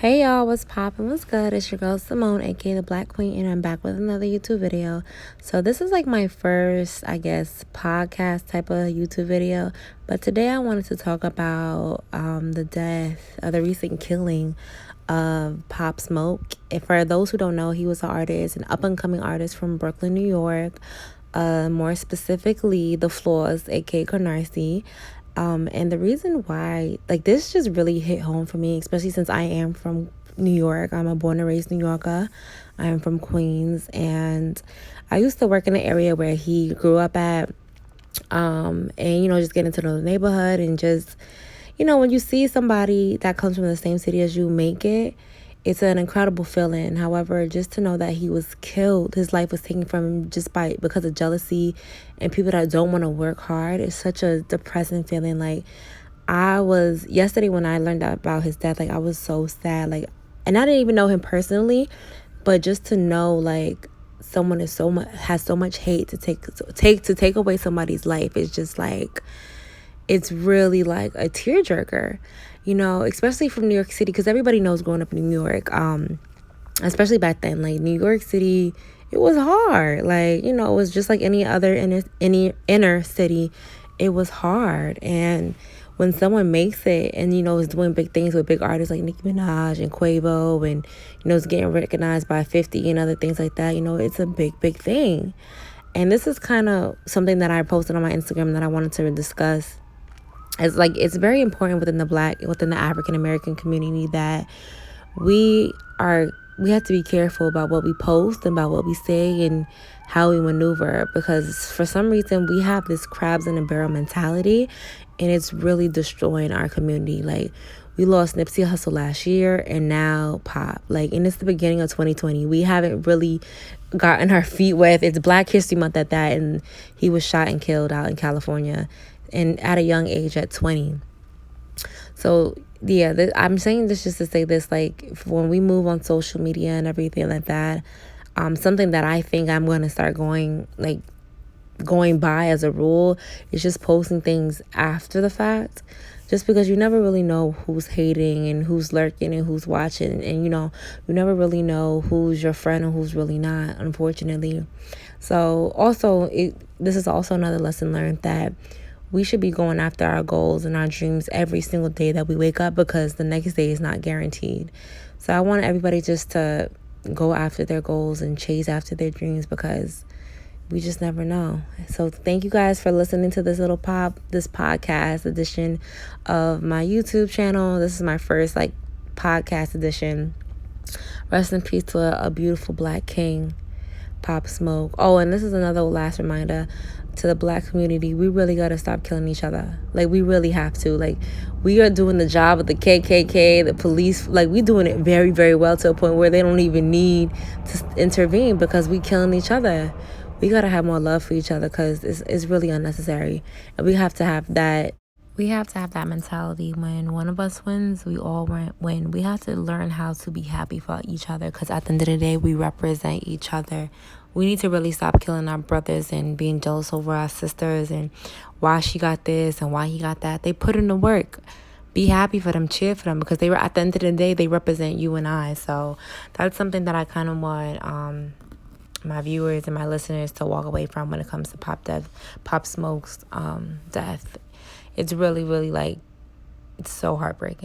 Hey y'all, what's poppin'? What's good? It's your girl Simone, aka the Black Queen, and I'm back with another YouTube video. So this is like my first, I guess, podcast type of YouTube video. But today I wanted to talk about the death, the recent killing of Pop Smoke. And for those who don't know, he was an artist, an up and coming artist from Brooklyn, New York. More specifically, the Floss, aka Canarsie. And the reason why, like, this just really hit home for me, especially since I am from New York. I'm a born and raised New Yorker. I am from Queens, and I used to work in the area where he grew up at. And just getting to know the neighborhood, and just, when you see somebody that comes from the same city as you make it, it's an incredible feeling. However, just to know that he was killed, his life was taken from him because of jealousy and people that don't want to work hard, is such a depressing feeling. Like, yesterday when I learned about his death, like, I was so sad. Like, and I didn't even know him personally, but just to know, like, someone has so much hate to take away somebody's life, is just like, it's really like a tearjerker, especially from New York City, because everybody knows growing up in New York, especially back then, like, New York City, it was hard. Like, it was just like any other inner city. It was hard. And when someone makes it and, is doing big things with big artists like Nicki Minaj and Quavo, and, is getting recognized by 50 and other things like that, it's a big, big thing. And this is kind of something that I posted on my Instagram that I wanted to discuss. It's very important within the African American community that we have to be careful about what we post and about what we say and how we maneuver, because for some reason we have this crabs in a barrel mentality, and it's really destroying our community. Like, we lost Nipsey Hussle last year, and now Pop. Like, and it's the beginning of 2020. We haven't really gotten our feet wet. It's Black History Month at that, and he was shot and killed out in California, and at a young age, at 20. So yeah, I'm saying this just to say this, like, when we move on social media and everything like that, something that I think I'm going to start going by as a rule is just posting things after the fact, just because you never really know who's hating and who's lurking and who's watching, and you never really know who's your friend and who's really not, unfortunately. So also, this is also another lesson learned, that we should be going after our goals and our dreams every single day that we wake up, because the next day is not guaranteed. So I want everybody just to go after their goals and chase after their dreams, because we just never know. So thank you guys for listening to this podcast edition of my YouTube channel. This is my first podcast edition. Rest in peace to a beautiful Black king, Pop Smoke. Oh, and this is another last reminder to the Black community. We really got to stop killing each other. Like, we really have to. Like, we are doing the job of the KKK, the police. Like, we doing it very, very well, to a point where they don't even need to intervene, because we killing each other. We got to have more love for each other, because it's really unnecessary. And we have to have that. We have to have that mentality. When one of us wins, we all win. We have to learn how to be happy for each other, because at the end of the day, we represent each other. We need to really stop killing our brothers and being jealous over our sisters and why she got this and why he got that. They put in the work. Be happy for them, cheer for them, because at the end of the day, they represent you and I. So that's something that I kind of want my viewers and my listeners to walk away from when it comes to Pop Smoke's death. It's really, really, it's so heartbreaking.